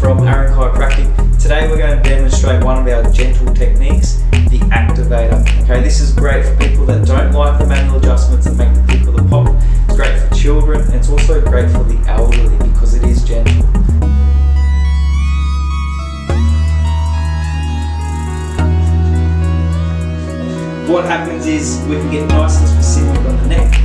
from Aaron Chiropractic. Today we're going to demonstrate one of our gentle techniques, the Activator. Okay, this is great for people that don't like the manual adjustments that make the click or the pop. It's great for children, and it's also great for the elderly because it is gentle. What happens is we can get nice and specific on the neck.